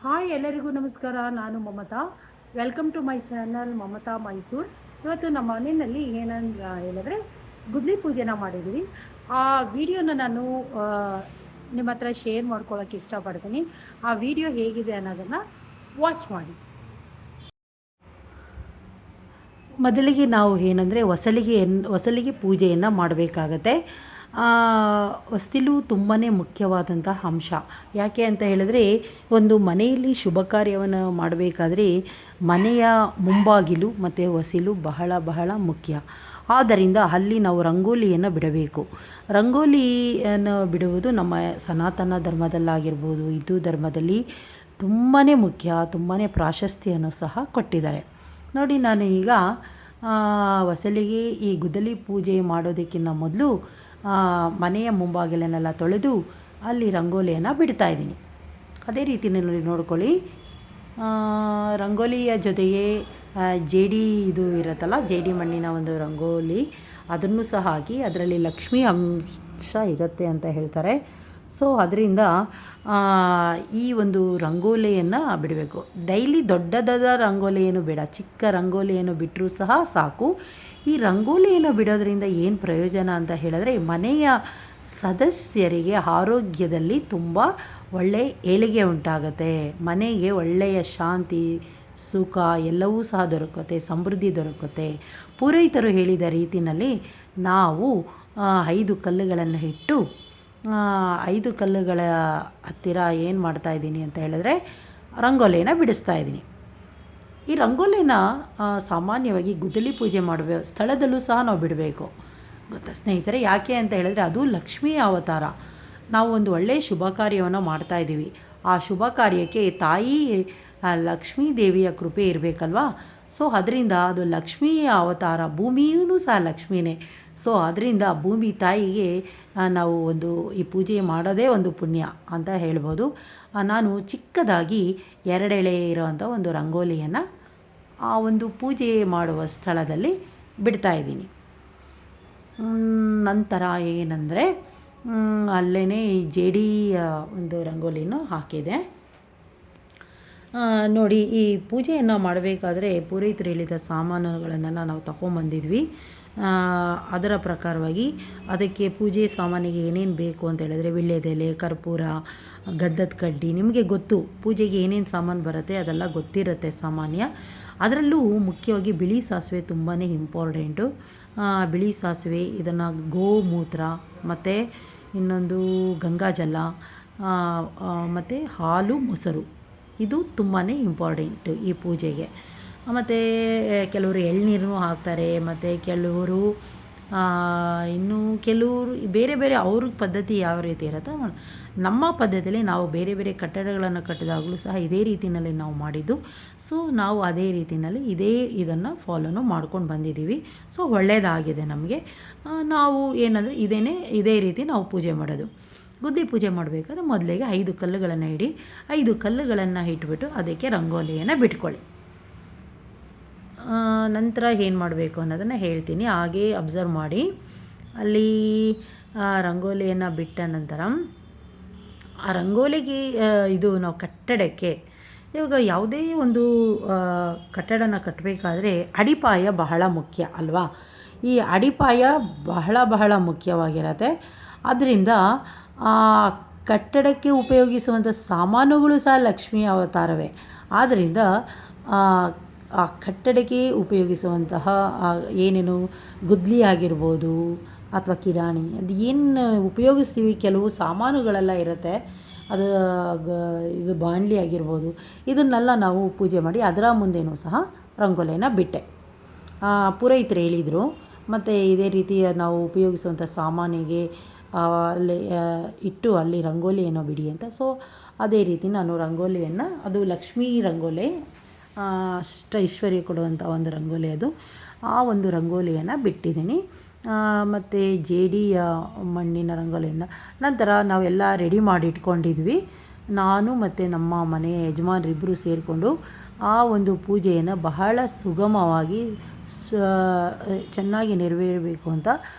Hi ಎಲ್ಲರಿಗೂ ನಮಸ್ಕಾರ. ನಾನು Mamata. Welcome to my channel Mamata Mysuru. ಇವತ್ತು ನಮ್ಮ ಮನೆಯಲ್ಲಿ ಏನಂತ ಹೇಳಿದ್ರೆ ಗುದ್ಲಿ ಪೂಜೆನ ಮಾಡಿದ್ವಿ. ಆ ವಿಡಿಯೋನ ನಾನು ನಿಮ್ಮ ಹತ್ರ ಶೇರ್ ಮಾಡ್ಕೊಳ್ಳೋಕೆ ಇಷ್ಟಪಡ್ತೀನಿ. ಆ ವಿಡಿಯೋ ಹೇಗಿದೆ ಅನ್ನೋದನ್ನು ವಾಚ್ ಮಾಡಿ. ಮೊದಲಿಗೆ ನಾವು ಏನಂದರೆ ಹೊಸಲಿಗೆ ಪೂಜೆಯನ್ನು ಮಾಡಬೇಕಾಗತ್ತೆ. ಹೊಸ್ತಿಲು ತುಂಬಾ ಮುಖ್ಯವಾದಂಥ ಅಂಶ. ಯಾಕೆ ಅಂತ ಹೇಳಿದ್ರೆ, ಒಂದು ಮನೆಯಲ್ಲಿ ಶುಭ ಕಾರ್ಯವನ್ನು ಮಾಡಬೇಕಾದ್ರೆ ಮನೆಯ ಮುಂಬಾಗಿಲು ಮತ್ತು ಹೊಸಿಲು ಬಹಳ ಬಹಳ ಮುಖ್ಯ. ಆದ್ದರಿಂದ ಅಲ್ಲಿ ನಾವು ರಂಗೋಲಿಯನ್ನು ಬಿಡಬೇಕು. ರಂಗೋಲಿಯನ್ನು ಬಿಡುವುದು ನಮ್ಮ ಸನಾತನ ಧರ್ಮದಲ್ಲಾಗಿರ್ಬೋದು, ಹಿಂದೂ ಧರ್ಮದಲ್ಲಿ ತುಂಬಾ ಮುಖ್ಯ, ತುಂಬಾ ಪ್ರಾಶಸ್ತ್ಯವನ್ನು ಸಹ ಕೊಟ್ಟಿದ್ದಾರೆ. ನೋಡಿ, ನಾನು ಈಗ ಹೊಸಲಿಗೆ ಈ ಗುದ್ದಲಿ ಪೂಜೆ ಮಾಡೋದಕ್ಕಿಂತ ಮೊದಲು ಮನೆಯ ಮುಂಬಾಗಿಲನ್ನೆಲ್ಲ ತೊಳೆದು ಅಲ್ಲಿ ರಂಗೋಲಿಯನ್ನು ಬಿಡ್ತಾಯಿದ್ದೀನಿ. ಅದೇ ರೀತಿಯಲ್ಲಿ ನೋಡ್ಕೊಳ್ಳಿ. ರಂಗೋಲಿಯ ಜೊತೆಗೆ ಜೇಡಿ ಇದು ಇರುತ್ತಲ್ಲ, ಜೇಡಿ ಮಣ್ಣಿನ ಒಂದು ರಂಗೋಲಿ, ಅದನ್ನು ಸಹ ಹಾಕಿ ಅದರಲ್ಲಿ ಲಕ್ಷ್ಮೀ ಅಂಶ ಇರುತ್ತೆ ಅಂತ ಹೇಳ್ತಾರೆ. ಸೊ ಅದರಿಂದ ಈ ಒಂದು ರಂಗೋಲಿಯನ್ನು ಬಿಡಬೇಕು. ಡೈಲಿ ದೊಡ್ಡದಾದ ರಂಗೋಲಿಯನ್ನು ಬೇಡ, ಚಿಕ್ಕ ರಂಗೋಲಿಯನ್ನು ಬಿಟ್ಟರೂ ಸಹ ಸಾಕು. ಈ ರಂಗೋಲಿಯನ್ನು ಬಿಡೋದ್ರಿಂದ ಏನು ಪ್ರಯೋಜನ ಅಂತ ಹೇಳಿದ್ರೆ, ಮನೆಯ ಸದಸ್ಯರಿಗೆ ಆರೋಗ್ಯದಲ್ಲಿ ತುಂಬ ಒಳ್ಳೆಯ ಏಳಿಗೆ ಉಂಟಾಗುತ್ತೆ. ಮನೆಗೆ ಒಳ್ಳೆಯ ಶಾಂತಿ, ಸುಖ ಎಲ್ಲವೂ ಸಹ ದೊರಕುತ್ತೆ, ಸಮೃದ್ಧಿ ದೊರಕುತ್ತೆ. ಪುರೋಹಿತರು ಹೇಳಿದ ರೀತಿಯಲ್ಲಿ ನಾವು 5 ಕಲ್ಲುಗಳನ್ನು ಇಟ್ಟು 5 ಕಲ್ಲುಗಳ ಹತ್ತಿರ ಏನು ಮಾಡ್ತಾಯಿದ್ದೀನಿ ಅಂತ ಹೇಳಿದ್ರೆ, ರಂಗೋಲಿನ ಬಿಡಿಸ್ತಾಯಿದ್ದೀನಿ. ಈ ರಂಗೋಲಿನ ಸಾಮಾನ್ಯವಾಗಿ ಗುದ್ದಲಿ ಪೂಜೆ ಮಾಡುವ ಸ್ಥಳದಲ್ಲೂ ಸಹ ನಾವು ಬಿಡಬೇಕು, ಗೊತ್ತಾ ಸ್ನೇಹಿತರೆ. ಯಾಕೆ ಅಂತ ಹೇಳಿದ್ರೆ, ಅದು ಲಕ್ಷ್ಮೀ ಅವತಾರ. ನಾವು ಒಂದು ಒಳ್ಳೆಯ ಶುಭ ಕಾರ್ಯವನ್ನು ಮಾಡ್ತಾಯಿದ್ದೀವಿ. ಆ ಶುಭ ಕಾರ್ಯಕ್ಕೆ ತಾಯಿ ಲಕ್ಷ್ಮೀ ದೇವಿಯ ಕೃಪೆ ಇರಬೇಕಲ್ವಾ. ಸೊ ಅದರಿಂದ ಅದು ಲಕ್ಷ್ಮೀ ಅವತಾರ, ಭೂಮಿಯೂ ಸಹ ಲಕ್ಷ್ಮೀನೇ. ಸೊ ಅದರಿಂದ ಭೂಮಿ ತಾಯಿಗೆ ನಾವು ಈ ಪೂಜೆ ಮಾಡೋದೇ ಒಂದು ಪುಣ್ಯ ಅಂತ ಹೇಳ್ಬೋದು. ನಾನು ಚಿಕ್ಕದಾಗಿ 2 ಎಳೆ ಇರೋವಂಥ ಒಂದು ರಂಗೋಲಿಯನ್ನು ಆ ಒಂದು ಪೂಜೆ ಮಾಡುವ ಸ್ಥಳದಲ್ಲಿ ಬಿಡ್ತಾಯಿದ್ದೀನಿ. ನಂತರ ಏನಂದರೆ, ಅಲ್ಲೇ ಈ ಜೇಡಿಯ ಒಂದು ರಂಗೋಲಿನೂ ಹಾಕಿದೆ. ನೋಡಿ, ಈ ಪೂಜೆಯನ್ನು ಮಾಡಬೇಕಾದ್ರೆ ಪುರೋಹಿತರು ಹೇಳಿದ ಸಾಮಾನುಗಳನ್ನೆಲ್ಲ ನಾವು ತಗೊಂಬಂದಿದ್ವಿ. ಅದರ ಪ್ರಕಾರವಾಗಿ ಅದಕ್ಕೆ ಪೂಜೆ ಸಾಮಾನಿಗೆ ಏನೇನು ಬೇಕು ಅಂತ ಹೇಳಿದ್ರೆ, ವೀಳ್ಯದೆಲೆ, ಕರ್ಪೂರ, ಗಂಧದ ಕಡ್ಡಿ. ನಿಮಗೆ ಗೊತ್ತು ಪೂಜೆಗೆ ಏನೇನು ಸಾಮಾನು ಬರುತ್ತೆ, ಅದೆಲ್ಲ ಗೊತ್ತಿರುತ್ತೆ ಸಾಮಾನ್ಯ. ಅದರಲ್ಲೂ ಮುಖ್ಯವಾಗಿ ಬಿಳಿ ಸಾಸಿವೆ ತುಂಬಾ ಇಂಪಾರ್ಟೆಂಟು. ಬಿಳಿ ಸಾಸಿವೆ, ಇದನ್ನು ಗೋಮೂತ್ರ ಮತ್ತು ಇನ್ನೊಂದು ಗಂಗಾಜಲ ಮತ್ತು ಹಾಲು, ಮೊಸರು, ಇದು ತುಂಬಾ ಇಂಪಾರ್ಟೆಂಟು ಈ ಪೂಜೆಗೆ. ಮತ್ತು ಕೆಲವರು ಎಳ್ನೀರನ್ನು ಹಾಕ್ತಾರೆ, ಮತ್ತು ಕೆಲವರು ಇನ್ನು ಕೆಲವರು ಬೇರೆ ಬೇರೆ ಅವ್ರ ಪದ್ಧತಿ ಯಾವ ರೀತಿ ಇರುತ್ತೋ. ನಮ್ಮ ಪದ್ಧತಿಯಲ್ಲಿ ನಾವು ಬೇರೆ ಬೇರೆ ಕಟ್ಟಡಗಳನ್ನು ಕಟ್ಟಿದಾಗಲೂ ಸಹ ಇದೇ ರೀತಿಯಲ್ಲಿ ನಾವು ಮಾಡಿದ್ದು. ಸೊ ನಾವು ಅದೇ ರೀತಿಯಲ್ಲಿ ಇದನ್ನು ಫಾಲೋನು ಮಾಡ್ಕೊಂಡು ಬಂದಿದ್ದೀವಿ. ಸೊ ಒಳ್ಳೆಯದಾಗಿದೆ ನಮಗೆ. ನಾವು ಏನಂದರೆ ಇದೇ ರೀತಿ ನಾವು ಪೂಜೆ ಮಾಡೋದು. ಗುದ್ಲಿ ಪೂಜೆ ಮಾಡಬೇಕಾದ್ರೆ ಮೊದಲಿಗೆ 5 ಕಲ್ಲುಗಳನ್ನು ಇಡಿ. 5 ಕಲ್ಲುಗಳನ್ನು ಇಟ್ಬಿಟ್ಟು ಅದಕ್ಕೆ ರಂಗೋಲಿಯನ್ನು ಬಿಟ್ಕೊಳ್ಳಿ. ನಂತರ ಏನು ಮಾಡಬೇಕು ಅನ್ನೋದನ್ನು ಹೇಳ್ತೀನಿ, ಹಾಗೇ ಅಬ್ಸರ್ವ್ ಮಾಡಿ. ಅಲ್ಲಿ ರಂಗೋಲಿಯನ್ನು ಬಿಟ್ಟ ನಂತರ ಆ ರಂಗೋಲಿಗೆ ನಾವು ಕಟ್ಟಡಕ್ಕೆ, ಇವಾಗ ಯಾವುದೇ ಒಂದು ಕಟ್ಟಡನ ಕಟ್ಟಬೇಕಾದ್ರೆ ಅಡಿಪಾಯ ಬಹಳ ಮುಖ್ಯ ಅಲ್ವಾ. ಈ ಅಡಿಪಾಯ ಬಹಳ ಬಹಳ ಮುಖ್ಯವಾಗಿರುತ್ತೆ. ಆದ್ದರಿಂದ ಕಟ್ಟಡಕ್ಕೆ ಉಪಯೋಗಿಸುವಂಥ ಸಾಮಾನುಗಳು ಸಹ ಲಕ್ಷ್ಮೀ ಅವತಾರವೇ. ಆದ್ದರಿಂದ ಆ ಕಟ್ಟಡಕ್ಕೆ ಉಪಯೋಗಿಸುವಂತಹ ಏನೇನು ಗುದ್ಲಿ ಆಗಿರ್ಬೋದು ಅಥವಾ ಕಿರಾಣಿ, ಅದು ಏನು ಉಪಯೋಗಿಸ್ತೀವಿ, ಕೆಲವು ಸಾಮಾನುಗಳೆಲ್ಲ ಇರುತ್ತೆ. ಅದು ಇದು ಬಾಣಲಿ ಆಗಿರ್ಬೋದು, ಇದನ್ನೆಲ್ಲ ನಾವು ಪೂಜೆ ಮಾಡಿ ಅದರ ಮುಂದೆನೂ ಸಹ ರಂಗೋಲಿಯನ್ನು ಬಿಟ್ಟೆ. ಪುರೋಹಿತರು ಹೇಳಿದರು. ಮತ್ತು ಇದೇ ರೀತಿ ನಾವು ಉಪಯೋಗಿಸುವಂಥ ಸಾಮಾನಿಗೆ ಅಲ್ಲಿ ಇಟ್ಟು ಅಲ್ಲಿ ರಂಗೋಲಿಯನ್ನು ಬಿಡಿ ಅಂತ. ಸೊ ಅದೇ ರೀತಿ ನಾನು ರಂಗೋಲಿಯನ್ನು, ಅದು ಲಕ್ಷ್ಮೀ ರಂಗೋಲಿ, ಅಷ್ಟ ಐಶ್ವರ್ಯ ಕೊಡುವಂಥ ಒಂದು ರಂಗೋಲಿ ಅದು. ಆ ಒಂದು ರಂಗೋಲಿಯನ್ನು ಬಿಟ್ಟಿದ್ದೀನಿ. ಮತ್ತು ಜೇಡಿಯ ಮಣ್ಣಿನ ರಂಗೋಲಿಯನ್ನು ನಂತರ ನಾವೆಲ್ಲ ರೆಡಿ ಮಾಡಿ ಇಟ್ಕೊಂಡಿದ್ವಿ. ನಾನು ಮತ್ತು ನಮ್ಮ ಮನೆಯ ಯಜಮಾನರಿಬ್ಬರು ಸೇರಿಕೊಂಡು ಆ ಒಂದು ಪೂಜೆಯನ್ನು ಬಹಳ ಸುಗಮವಾಗಿ ಚೆನ್ನಾಗಿ ನೆರವೇರಬೇಕು ಅಂತ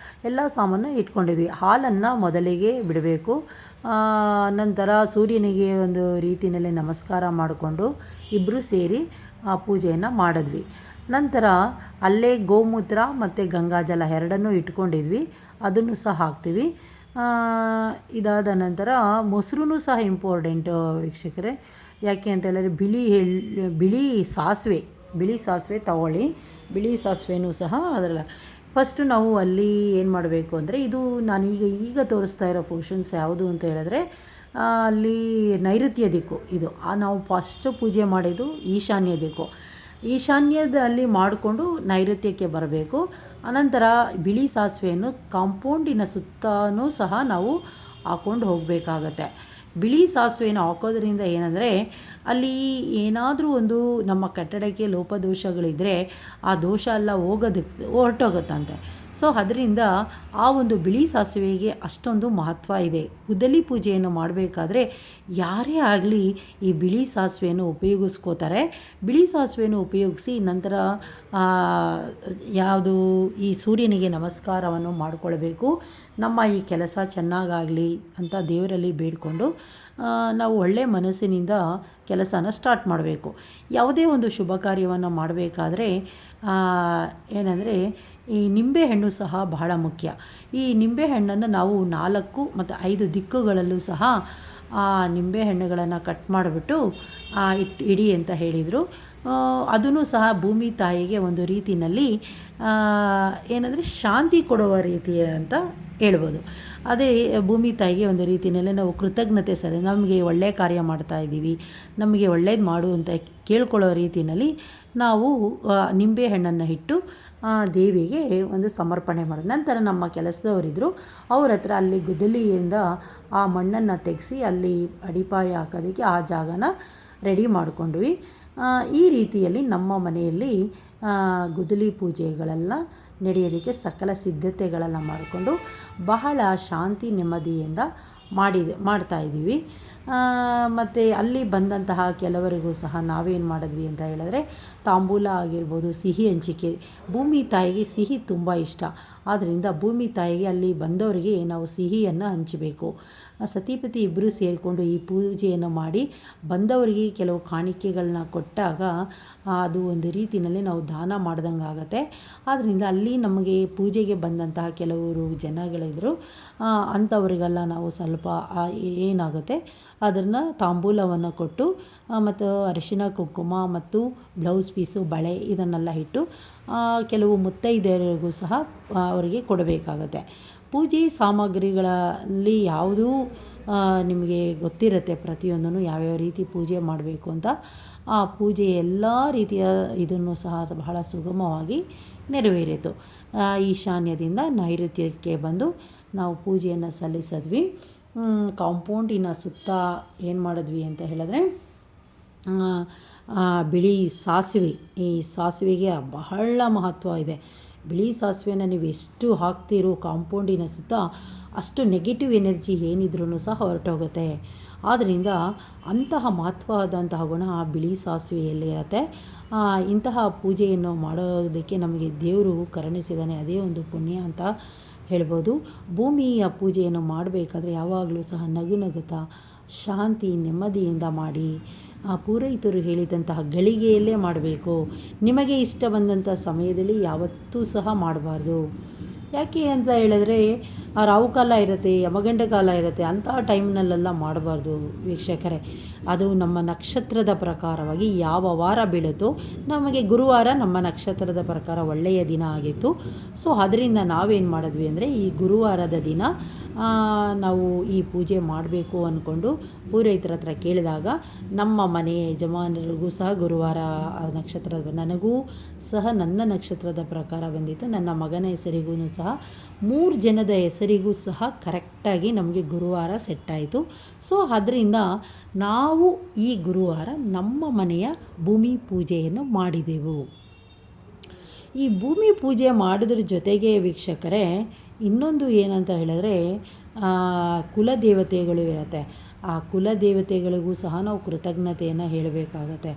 ಎಲ್ಲ ಸಾಮಾನು ಇಟ್ಕೊಂಡಿದ್ವಿ. ಹಾಲನ್ನು ಮೊದಲಿಗೆ ಬಿಡಬೇಕು. ನಂತರ ಸೂರ್ಯನಿಗೆ ಒಂದು ರೀತಿಯಲ್ಲಿ ನಮಸ್ಕಾರ ಮಾಡಿಕೊಂಡು ಇಬ್ಬರು ಸೇರಿ ಆ ಪೂಜೆಯನ್ನು ಮಾಡಿದ್ವಿ. ನಂತರ ಅಲ್ಲೇ ಗೋಮೂತ್ರ ಮತ್ತು ಗಂಗಾಜಲ ಎರಡನ್ನೂ ಇಟ್ಕೊಂಡಿದ್ವಿ, ಅದನ್ನು ಸಹ ಹಾಕ್ತೀವಿ. ಇದಾದ ನಂತರ ಮೊಸರು ಸಹ ಇಂಪಾರ್ಟೆಂಟು ವೀಕ್ಷಕರೇ. ಯಾಕೆ ಅಂತ ಹೇಳಿದ್ರೆ ಬಿಳಿ ಸಾಸಿವೆ ತಗೊಳ್ಳಿ. ಬಿಳಿ ಸಾಸಿವೆನೂ ಸಹ ಅದರಲ್ಲಿ ಫಸ್ಟು ನಾವು ಅಲ್ಲಿ ಏನು ಮಾಡಬೇಕು ಅಂದರೆ, ಇದು ನಾನು ಈಗ ತೋರಿಸ್ತಾ ಇರೋ ಫಂಕ್ಷನ್ಸ್ ಯಾವುದು ಅಂತ ಹೇಳಿದ್ರೆ ಅಲ್ಲಿ ನೈಋತ್ಯ ದಿಕ್ಕು. ಇದು ನಾವು ಫಸ್ಟ್ ಪೂಜೆ ಮಾಡಿದ್ದು ಈಶಾನ್ಯ ದಿಕ್ಕು. ಈಶಾನ್ಯದಲ್ಲಿ ಮಾಡಿಕೊಂಡು ನೈಋತ್ಯಕ್ಕೆ ಬರಬೇಕು. ಅನಂತರ ಬಿಳಿ ಸಾಸಿವೆಯನ್ನು ಕಾಂಪೌಂಡಿನ ಸುತ್ತಲೂ ಸಹ ನಾವು ಹಾಕ್ಕೊಂಡು ಹೋಗಬೇಕಾಗತ್ತೆ. ಬಿಳಿ ಸಾಸಿವೆಯನ್ನು ಹಾಕೋದ್ರಿಂದ ಏನಂದರೆ, ಅಲ್ಲಿ ಏನಾದರೂ ಒಂದು ನಮ್ಮ ಕಟ್ಟಡಕ್ಕೆ ಲೋಪದೋಷಗಳಿದ್ದರೆ ಆ ದೋಷ ಎಲ್ಲ ಹೊರಟೋಗುತ್ತಂತೆ. ಸೊ ಅದರಿಂದ ಆ ಒಂದು ಬಿಳಿ ಸಾಸಿವೆಗೆ ಅಷ್ಟೊಂದು ಮಹತ್ವ ಇದೆ. ಗುದ್ದಲಿ ಪೂಜೆಯನ್ನು ಮಾಡಬೇಕಾದ್ರೆ ಯಾರೇ ಆಗಲಿ ಈ ಬಿಳಿ ಸಾಸಿವೆಯನ್ನು ಉಪಯೋಗಿಸ್ಕೋತಾರೆ. ಬಿಳಿ ಸಾಸಿವೆಯನ್ನು ಉಪಯೋಗಿಸಿ ನಂತರ ಯಾವುದು ಈ ಸೂರ್ಯನಿಗೆ ನಮಸ್ಕಾರವನ್ನು ಮಾಡಿಕೊಳ್ಬೇಕು. ನಮ್ಮ ಈ ಕೆಲಸ ಚೆನ್ನಾಗಾಗಲಿ ಅಂತ ದೇವರಲ್ಲಿ ಬೇಡಿಕೊಂಡು ನಾವು ಒಳ್ಳೆಯ ಮನಸ್ಸಿನಿಂದ ಕೆಲಸನ ಸ್ಟಾರ್ಟ್ ಮಾಡಬೇಕು. ಯಾವುದೇ ಒಂದು ಶುಭ ಕಾರ್ಯವನ್ನು ಮಾಡಬೇಕಾದ್ರೆ ಏನಂದರೆ ಈ ನಿಂಬೆಹಣ್ಣು ಸಹ ಬಹಳ ಮುಖ್ಯ. ಈ ನಿಂಬೆಹಣ್ಣನ್ನು ನಾವು 4 ಮತ್ತು 5 ದಿಕ್ಕುಗಳಲ್ಲೂ ಸಹ ಆ ನಿಂಬೆಹಣ್ಣುಗಳನ್ನು ಕಟ್ ಮಾಡಿಬಿಟ್ಟು ಇಡಿ ಅಂತ ಹೇಳಿದರು. ಅದನ್ನು ಸಹ ಭೂಮಿ ತಾಯಿಗೆ ಒಂದು ರೀತಿಯಲ್ಲಿ ಏನಂದರೆ ಶಾಂತಿ ಕೊಡುವ ರೀತಿ ಅಂತ ಹೇಳ್ಬೋದು. ಅದೇ ಭೂಮಿ ತಾಯಿಗೆ ಒಂದು ರೀತಿಯಲ್ಲಿ ನಾವು ಕೃತಜ್ಞತೆ ನಮಗೆ ಒಳ್ಳೆಯ ಕಾರ್ಯ ಮಾಡ್ತಾಯಿದ್ದೀವಿ, ನಮಗೆ ಒಳ್ಳೇದು ಮಾಡು ಅಂತ ಕೇಳ್ಕೊಳ್ಳೋ ರೀತಿಯಲ್ಲಿ ನಾವು ನಿಂಬೆಹಣ್ಣನ್ನು ಇಟ್ಟು ದೇವಿಗೆ ಒಂದು ಸಮರ್ಪಣೆ ಮಾಡೋದು. ನಂತರ ನಮ್ಮ ಕೆಲಸದವರಿದ್ದರು, ಅವ್ರ ಹತ್ರ ಅಲ್ಲಿ ಗುದ್ದಲಿಯಿಂದ ಆ ಮಣ್ಣನ್ನು ತೆಗೆಸಿ ಅಲ್ಲಿ ಅಡಿಪಾಯ ಹಾಕೋದಕ್ಕೆ ಆ ಜಾಗನ ರೆಡಿ ಮಾಡಿಕೊಂಡ್ವಿ. ಈ ರೀತಿಯಲ್ಲಿ ನಮ್ಮ ಮನೆಯಲ್ಲಿ ಗುದ್ದಲಿ ಪೂಜೆಗಳೆಲ್ಲ ನಡೆಯೋದಕ್ಕೆ ಸಕಲ ಸಿದ್ಧತೆಗಳೆಲ್ಲ ಮಾಡಿಕೊಂಡು ಬಹಳ ಶಾಂತಿ ನೆಮ್ಮದಿಯಿಂದ ಮಾಡ್ತಾಯಿದ್ದೀವಿ. ಮತ್ತು ಅಲ್ಲಿ ಬಂದಂತಹ ಕೆಲವರಿಗೂ ಸಹ ನಾವೇನು ಮಾಡಿದ್ವಿ ಅಂತ ಹೇಳಿದ್ರೆ, ತಾಂಬೂಲ ಆಗಿರ್ಬೋದು, ಸಿಹಿ ಹಂಚಿಕೆ. ಭೂಮಿ ತಾಯಿಗೆ ಸಿಹಿ ತುಂಬ ಇಷ್ಟ. ಆದ್ದರಿಂದ ಭೂಮಿ ತಾಯಿಗೆ ಅಲ್ಲಿ ಬಂದವರಿಗೆ ನಾವು ಸಿಹಿಯನ್ನು ಹಂಚಬೇಕು. ಸತಿಪತಿ ಇಬ್ಬರು ಸೇರಿಕೊಂಡು ಈ ಪೂಜೆಯನ್ನು ಮಾಡಿ ಬಂದವರಿಗೆ ಕೆಲವು ಕಾಣಿಕೆಗಳನ್ನ ಕೊಟ್ಟಾಗ ಅದು ಒಂದು ರೀತಿಯಲ್ಲಿ ನಾವು ದಾನ ಮಾಡ್ದಂಗೆ ಆಗುತ್ತೆ. ಆದ್ದರಿಂದ ಅಲ್ಲಿ ನಮಗೆ ಪೂಜೆಗೆ ಬಂದಂತಹ ಕೆಲವರು ಜನಗಳಿದ್ದರು, ಅಂಥವ್ರಿಗೆಲ್ಲ ನಾವು ಸ್ವಲ್ಪ ಏನಾಗುತ್ತೆ ಅದನ್ನು ತಾಂಬೂಲವನ್ನು ಕೊಟ್ಟು ಮತ್ತು ಅರಿಶಿನ ಕುಂಕುಮ ಮತ್ತು ಬ್ಲೌಸ್ ಪೀಸು ಬಳೆ ಇದನ್ನೆಲ್ಲ ಇಟ್ಟು ಕೆಲವು ಮುತ್ತೈದೆಯರಿಗೂ ಸಹ ಅವರಿಗೆ ಕೊಡಬೇಕಾಗತ್ತೆ. ಪೂಜೆ ಸಾಮಗ್ರಿಗಳಲ್ಲಿ ಯಾವುದೂ ನಿಮಗೆ ಗೊತ್ತಿರುತ್ತೆ ಪ್ರತಿಯೊಂದೂ ಯಾವ್ಯಾವ ರೀತಿ ಪೂಜೆ ಮಾಡಬೇಕು ಅಂತ. ಆ ಪೂಜೆ ಎಲ್ಲ ರೀತಿಯ ಇದನ್ನು ಸಹ ಬಹಳ ಸುಗಮವಾಗಿ ನೆರವೇರಿತು. ಈಶಾನ್ಯದಿಂದ ನೈಋತ್ಯಕ್ಕೆ ಬಂದು ನಾವು ಪೂಜೆಯನ್ನು ಸಲ್ಲಿಸಿದ್ವಿ. ಕಾಂಪೌಂಡಿನ ಸುತ್ತ ಏನು ಮಾಡಿದ್ವಿ ಅಂತ ಹೇಳಿದ್ರೆ, ಬಿಳಿ ಸಾಸಿವೆ, ಈ ಸಾಸಿವೆಗೆ ಬಹಳ ಮಹತ್ವ ಇದೆ. ಬಿಳಿ ಸಾಸಿವೆನ ನೀವು ಎಷ್ಟು ಹಾಕ್ತೀರೋ ಕಾಂಪೌಂಡಿನ ಸುತ್ತ ಅಷ್ಟು ನೆಗೆಟಿವ್ ಎನರ್ಜಿ ಏನಿದ್ರೂ ಸಹ ಹೊರಟೋಗುತ್ತೆ. ಆದ್ದರಿಂದ ಅಂತಹ ಮಹತ್ವವಾದಂತಹ ಗುಣ ಆ ಬಿಳಿ ಸಾಸಿವೆಯಲ್ಲಿರುತ್ತೆ. ಇಂತಹ ಪೂಜೆಯನ್ನು ಮಾಡೋದಕ್ಕೆ ನಮಗೆ ದೇವರು ಕರುಣಿಸಿದ್ದಾನೆ, ಅದೇ ಒಂದು ಪುಣ್ಯ ಅಂತ ಹೇಳ್ಬೋದು. ಭೂಮಿಯ ಪೂಜೆಯನ್ನು ಮಾಡಬೇಕಾದ್ರೆ ಯಾವಾಗಲೂ ಸಹ ನಗುತ್ತಾ ಶಾಂತಿ ನೆಮ್ಮದಿಯಿಂದ ಮಾಡಿ. ಪುರೋಹಿತರು ಹೇಳಿದಂತಹ ಗಳಿಗೆಯಲ್ಲೇ ಮಾಡಬೇಕು. ನಿಮಗೆ ಇಷ್ಟ ಬಂದಂಥ ಸಮಯದಲ್ಲಿ ಯಾವತ್ತೂ ಸಹ ಮಾಡಬಾರ್ದು. ಯಾಕೆ ಅಂತ ಹೇಳಿದ್ರೆ ರಾಹುಕಾಲ ಇರುತ್ತೆ, ಯಮಗಂಡ ಕಾಲ ಇರುತ್ತೆ, ಅಂತಹ ಟೈಮ್ನಲ್ಲೆಲ್ಲ ಮಾಡಬಾರ್ದು ವೀಕ್ಷಕರೇ. ಅದು ನಮ್ಮ ನಕ್ಷತ್ರದ ಪ್ರಕಾರವಾಗಿ ಯಾವ ವಾರ ಬೀಳುತ್ತೋ, ನಮಗೆ ಗುರುವಾರ ನಮ್ಮ ನಕ್ಷತ್ರದ ಪ್ರಕಾರ ಒಳ್ಳೆಯ ದಿನ ಆಗಿತ್ತು. ಸೊ ಅದರಿಂದ ನಾವೇನು ಮಾಡಿದ್ವಿ ಅಂದರೆ, ಈ ಗುರುವಾರದ ದಿನ ನಾವು ಈ ಪೂಜೆ ಮಾಡಬೇಕು ಅಂದ್ಕೊಂಡು ಪುರೋಹಿತರ ಹತ್ರ ಕೇಳಿದಾಗ ನಮ್ಮ ಮನೆಯ ಯಜಮಾನರಿಗೂ ಸಹ ಗುರುವಾರ ನಕ್ಷತ್ರದ, ನನಗೂ ಸಹ ನನ್ನ ನಕ್ಷತ್ರದ ಪ್ರಕಾರ ಬಂದಿತ್ತು. ನನ್ನ ಮಗನ ಹೆಸರಿಗೂ ಸಹ 3 ಜನದ ಹೆಸರಿಗೂ ಸಹ ಕರೆಕ್ಟಾಗಿ ನಮಗೆ ಗುರುವಾರ ಸೆಟ್ಟಾಯಿತು. ಸೊ ಅದರಿಂದ ನಾವು ಈ ಗುರುವಾರ ನಮ್ಮ ಮನೆಯ ಭೂಮಿ ಪೂಜೆಯನ್ನು ಮಾಡಿದೆವು. ಈ ಭೂಮಿ ಪೂಜೆ ಮಾಡೋದ್ರ ಜೊತೆಗೆ ವೀಕ್ಷಕರೇ ಇನ್ನೊಂದು ಏನಂತ ಹೇಳಿದ್ರೆ, ಕುಲದೇವತೆಗಳು ಇರುತ್ತೆ. ಆ ಕುಲದೇವತೆಗಳಿಗೂ ಸಹ ನಾವು ಕೃತಜ್ಞತೆಯನ್ನು ಹೇಳಬೇಕಾಗತ್ತೆ.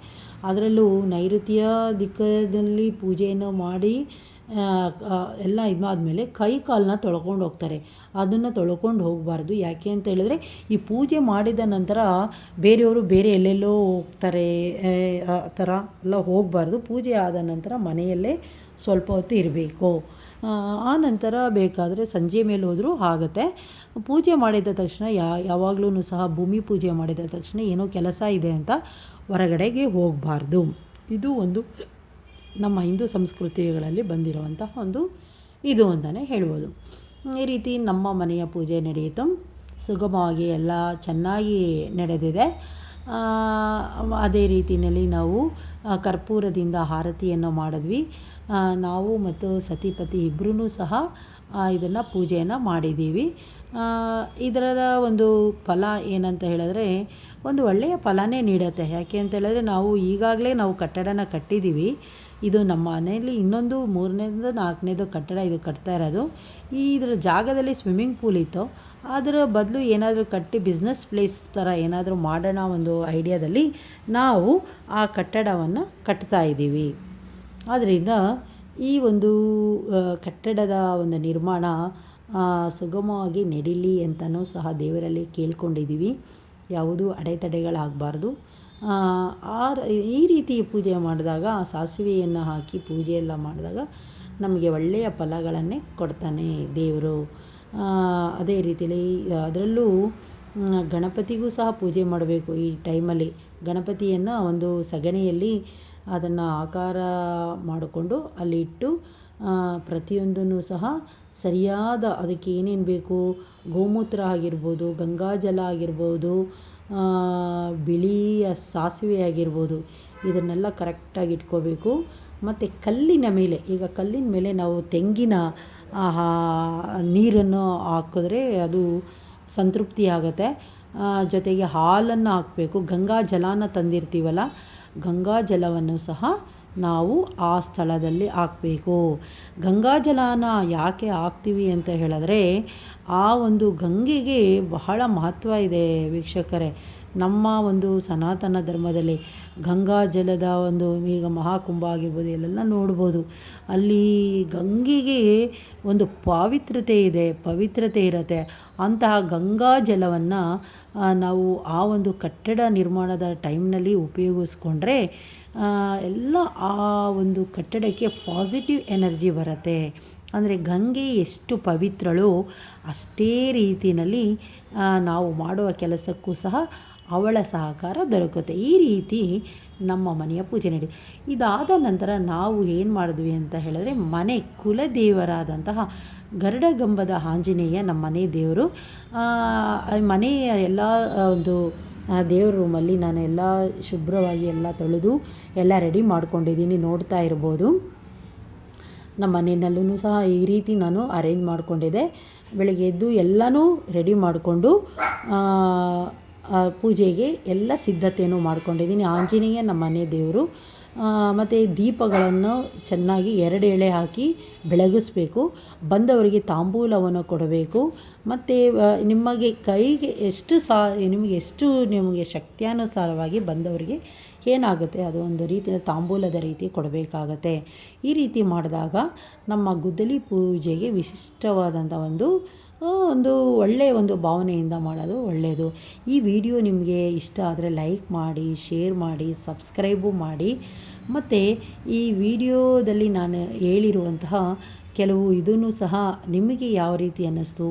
ಅದರಲ್ಲೂ ನೈಋತ್ಯ ದಿಕ್ಕಲ್ಲಿ ಪೂಜೆಯನ್ನು ಮಾಡಿ ಎಲ್ಲ ಇದಾದಮೇಲೆ ಕೈ ಕಾಲನ್ನ ತೊಳ್ಕೊಂಡು ಹೋಗ್ತಾರೆ. ಅದನ್ನು ತೊಳ್ಕೊಂಡು ಹೋಗಬಾರ್ದು. ಯಾಕೆ ಅಂತ ಹೇಳಿದ್ರೆ ಈ ಪೂಜೆ ಮಾಡಿದ ನಂತರ ಬೇರೆಯವರು ಬೇರೆ ಎಲ್ಲೆಲ್ಲೋ ಹೋಗ್ತಾರೆ, ಆ ಥರ ಎಲ್ಲ ಹೋಗಬಾರ್ದು. ಪೂಜೆ ಆದ ನಂತರ ಮನೆಯಲ್ಲೇ ಸ್ವಲ್ಪ ಹೊತ್ತು ಇರಬೇಕು. ಆ ನಂತರ ಬೇಕಾದರೆ ಸಂಜೆ ಮೇಲೆ ಹೋದರೂ ಆಗುತ್ತೆ. ಪೂಜೆ ಮಾಡಿದ ತಕ್ಷಣ ಯಾವಾಗಲೂ ಸಹ ಭೂಮಿ ಪೂಜೆ ಮಾಡಿದ ತಕ್ಷಣ ಏನೋ ಕೆಲಸ ಇದೆ ಅಂತ ಹೊರಗಡೆಗೆ ಹೋಗಬಾರ್ದು. ಇದು ಒಂದು ನಮ್ಮ ಹಿಂದೂ ಸಂಸ್ಕೃತಿಗಳಲ್ಲಿ ಬಂದಿರುವಂತಹ ಒಂದು ಇದು ಅಂತಲೇ ಹೇಳ್ಬೋದು. ಈ ರೀತಿ ನಮ್ಮ ಮನೆಯ ಪೂಜೆ ನಡೆಯಿತು. ಸುಗಮವಾಗಿ ಎಲ್ಲ ಚೆನ್ನಾಗಿ ನಡೆದಿದೆ. ಅದೇ ರೀತಿಯಲ್ಲಿ ನಾವು ಕರ್ಪೂರದಿಂದ ಆರತಿಯನ್ನು ಮಾಡಿದ್ವಿ. ನಾವು ಮತ್ತು ಸತಿಪತಿ ಇಬ್ಬರೂ ಸಹ ಇದನ್ನು ಪೂಜೆಯನ್ನು ಮಾಡಿದ್ದೀವಿ. ಇದರ ಒಂದು ಫಲ ಏನಂತ ಹೇಳಿದ್ರೆ ಒಂದು ಒಳ್ಳೆಯ ಫಲನೇ ನೀಡುತ್ತೆ. ಯಾಕೆ ಅಂತ ಹೇಳಿದ್ರೆ ಈಗಾಗಲೇ ನಾವು ಕಟ್ಟಡನ ಕಟ್ಟಿದ್ದೀವಿ. ಇದು ನಮ್ಮ ಮನೆಯಲ್ಲಿ ಇನ್ನೊಂದು 3ನೇದು 4ನೇದು ಕಟ್ಟಡ ಇದು ಕಟ್ತಾ ಇರೋದು. ಇದರ ಜಾಗದಲ್ಲಿ ಸ್ವಿಮ್ಮಿಂಗ್ ಪೂಲ್ ಇತ್ತು. ಅದರ ಬದಲು ಏನಾದರೂ ಕಟ್ಟಿ ಬಿಸ್ನೆಸ್ ಪ್ಲೇಸ್ ಥರ ಏನಾದರೂ ಮಾಡೋಣ ಒಂದು ಐಡಿಯಾದಲ್ಲಿ ನಾವು ಆ ಕಟ್ಟಡವನ್ನು ಕಟ್ತಾ ಇದ್ದೀವಿ. ಆದ್ದರಿಂದ ಈ ಒಂದು ಕಟ್ಟಡದ ಒಂದು ನಿರ್ಮಾಣ ಸುಗಮವಾಗಿ ನಡೀಲಿ ಅಂತಲೂ ಸಹ ದೇವರಲ್ಲಿ ಕೇಳ್ಕೊಂಡಿದ್ದೀವಿ. ಯಾವುದೂ ಅಡೆತಡೆಗಳಾಗಬಾರ್ದು. ಈ ರೀತಿ ಪೂಜೆ ಮಾಡಿದಾಗ ಸಾಸಿವೆಯನ್ನು ಹಾಕಿ ಪೂಜೆಯೆಲ್ಲ ಮಾಡಿದಾಗ ನಮಗೆ ಒಳ್ಳೆಯ ಫಲಗಳನ್ನೇ ಕೊಡ್ತಾನೆ ದೇವರು. ಅದೇ ರೀತಿಯಲ್ಲಿ ಅದರಲ್ಲೂ ಗಣಪತಿಗೂ ಸಹ ಪೂಜೆ ಮಾಡಬೇಕು. ಈ ಟೈಮಲ್ಲಿ ಗಣಪತಿಯನ್ನು ಒಂದು ಸಗಣಿಯಲ್ಲಿ ಅದನ್ನು ಆಕಾರ ಮಾಡಿಕೊಂಡು ಅಲ್ಲಿ ಇಟ್ಟು ಪ್ರತಿಯೊಂದನ್ನು ಸಹ ಸರಿಯಾದ ಅದಕ್ಕೆ ಏನೇನು ಬೇಕು, ಗೋಮೂತ್ರ ಆಗಿರ್ಬೋದು, ಗಂಗಾಜಲ ಆಗಿರ್ಬೋದು, ಬಿಳಿಯ ಸಾಸಿವೆ ಆಗಿರ್ಬೋದು, ಇದನ್ನೆಲ್ಲ ಕರೆಕ್ಟಾಗಿ ಇಟ್ಕೋಬೇಕು. ಮತ್ತು ಕಲ್ಲಿನ ಮೇಲೆ ನಾವು ತೆಂಗಿನ ನೀರನ್ನು ಹಾಕಿದ್ರೆ ಅದು ಸಂತೃಪ್ತಿ ಆಗುತ್ತೆ. ಜೊತೆಗೆ ಹಾಲನ್ನು ಹಾಕಬೇಕು. ಗಂಗಾ ಜಲನ ತಂದಿರ್ತೀವಲ್ಲ, ಗಂಗಾ ಜಲವನ್ನು ಸಹ ನಾವು ಆ ಸ್ಥಳದಲ್ಲಿ ಹಾಕಬೇಕು. ಗಂಗಾ ಜಲನ ಯಾಕೆ ಹಾಕ್ತೀವಿ ಅಂತ ಹೇಳಿದ್ರೆ ಆ ಒಂದು ಗಂಗೆಗೆ ಬಹಳ ಮಹತ್ವ ಇದೆ ವೀಕ್ಷಕರೇ. ನಮ್ಮ ಒಂದು ಸನಾತನ ಧರ್ಮದಲ್ಲಿ ಗಂಗಾ ಜಲದ ಒಂದು ಈಗ ಮಹಾಕುಂಭ ಆಗಿರ್ಬೋದು, ಎಲ್ಲೆಲ್ಲ ನೋಡ್ಬೋದು. ಅಲ್ಲಿ ಗಂಗೆಗೆ ಒಂದು ಪವಿತ್ರತೆ ಇರುತ್ತೆ. ಅಂತಹ ಗಂಗಾ ಜಲವನ್ನು ನಾವು ಆ ಒಂದು ಕಟ್ಟಡ ನಿರ್ಮಾಣದ ಟೈಮ್ನಲ್ಲಿ ಉಪಯೋಗಿಸ್ಕೊಂಡ್ರೆ ಎಲ್ಲ ಆ ಒಂದು ಕಟ್ಟಡಕ್ಕೆ ಪಾಸಿಟಿವ್ ಎನರ್ಜಿ ಬರುತ್ತೆ. ಅಂದರೆ ಗಂಗೆ ಎಷ್ಟು ಪವಿತ್ರಳೋ ಅಷ್ಟೇ ರೀತಿಯಲ್ಲಿ ನಾವು ಮಾಡುವ ಕೆಲಸಕ್ಕೂ ಸಹ ಅವಳ ಸಹಕಾರ ದೊರಕುತ್ತೆ. ಈ ರೀತಿ ನಮ್ಮ ಮನೆಯ ಪೂಜೆ ಇದಾದ ನಂತರ ನಾವು ಏನು ಮಾಡಿದ್ವಿ ಅಂತ ಹೇಳಿದ್ರೆ ಮನೆ ಕುಲದೇವರಾದಂತಹ ಗರುಡಗಂಬದ ಆಂಜನೇಯ ನಮ್ಮ ಮನೆ ದೇವರು. ಮನೆಯ ಎಲ್ಲ ಒಂದು ದೇವ್ರ ರೂಮಲ್ಲಿ ನಾನು ಎಲ್ಲ ಶುಭ್ರವಾಗಿ ಎಲ್ಲ ತೊಳೆದು ಎಲ್ಲ ರೆಡಿ ಮಾಡ್ಕೊಂಡಿದ್ದೀನಿ. ನೋಡ್ತಾ ಇರ್ಬೋದು. ನಮ್ಮ ಮನೆಯಲ್ಲೂ ಸಹ ಈ ರೀತಿ ನಾನು ಅರೇಂಜ್ ಮಾಡಿಕೊಂಡಿದ್ದೆ. ಬೆಳಗ್ಗೆ ಎದ್ದು ಎಲ್ಲನೂ ರೆಡಿ ಮಾಡಿಕೊಂಡು ಪೂಜೆಗೆ ಎಲ್ಲ ಸಿದ್ಧತೆಯನ್ನು ಮಾಡ್ಕೊಂಡಿದ್ದೀನಿ. ಆಂಜನೇಯ ನಮ್ಮ ಮನೆ ದೇವರು. ಮತ್ತು ದೀಪಗಳನ್ನು ಚೆನ್ನಾಗಿ 2 ಎಳೆ ಹಾಕಿ ಬೆಳಗಿಸ್ಬೇಕು. ಬಂದವರಿಗೆ ತಾಂಬೂಲವನ್ನು ಕೊಡಬೇಕು. ಮತ್ತು ನಿಮಗೆ ಕೈಗೆ ನಿಮಗೆ ಶಕ್ತ್ಯಾನುಸಾರವಾಗಿ ಬಂದವರಿಗೆ ಏನಾಗುತ್ತೆ ಅದು ಒಂದು ರೀತಿಯ ತಾಂಬೂಲದ ರೀತಿ ಕೊಡಬೇಕಾಗತ್ತೆ. ಈ ರೀತಿ ಮಾಡಿದಾಗ ನಮ್ಮ ಗುದ್ದಲಿ ಪೂಜೆಗೆ ವಿಶಿಷ್ಟವಾದಂಥ ಒಂದು ಒಳ್ಳೆಯ ಒಂದು ಭಾವನೆಯಿಂದ ಮಾಡೋದು ಒಳ್ಳೆಯದು. ಈ ವಿಡಿಯೋ ನಿಮಗೆ ಇಷ್ಟ ಆದರೆ ಲೈಕ್ ಮಾಡಿ, ಶೇರ್ ಮಾಡಿ, ಸಬ್ಸ್ಕ್ರೈಬು ಮಾಡಿ. ಮತ್ತು ಈ ವಿಡಿಯೋದಲ್ಲಿ ನಾನು ಹೇಳಿರುವಂತಹ ಕೆಲವು ಇದನ್ನು ಸಹ ನಿಮಗೆ ಯಾವ ರೀತಿ ಅನ್ನಿಸ್ತು,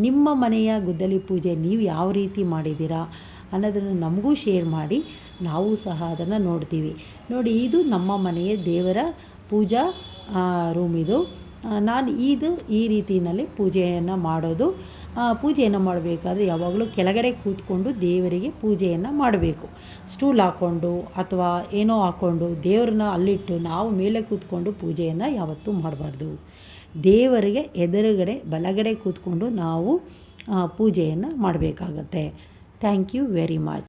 ನಿಮ್ಮ ಮನೆಯ ಗುದ್ದಲಿ ಪೂಜೆ ನೀವು ಯಾವ ರೀತಿ ಮಾಡಿದ್ದೀರಾ ಅನ್ನೋದನ್ನು ನಮಗೂ ಶೇರ್ ಮಾಡಿ. ನಾವು ಸಹ ಅದನ್ನು ನೋಡ್ತೀವಿ. ನೋಡಿ, ಇದು ನಮ್ಮ ಮನೆಯ ದೇವರ ಪೂಜಾ ರೂಮ್. ಇದು ನಾನು ಈ ರೀತಿಯಲ್ಲಿ ಪೂಜೆಯನ್ನು ಮಾಡೋದು. ಪೂಜೆಯನ್ನು ಮಾಡಬೇಕಾದ್ರೆ ಯಾವಾಗಲೂ ಕೆಳಗಡೆ ಕೂತ್ಕೊಂಡು ದೇವರಿಗೆ ಪೂಜೆಯನ್ನು ಮಾಡಬೇಕು. ಸ್ಟೂಲ್ ಹಾಕ್ಕೊಂಡು ಅಥವಾ ಏನೋ ಹಾಕ್ಕೊಂಡು ದೇವ್ರನ್ನ ಅಲ್ಲಿಟ್ಟು ನಾವು ಮೇಲೆ ಕೂತ್ಕೊಂಡು ಪೂಜೆಯನ್ನು ಯಾವತ್ತೂ ಮಾಡಬಾರ್ದು. ದೇವರಿಗೆ ಎದುರುಗಡೆ ಬಲಗಡೆ ಕೂತ್ಕೊಂಡು ನಾವು ಪೂಜೆಯನ್ನು ಮಾಡಬೇಕಾಗತ್ತೆ. Thank you very much.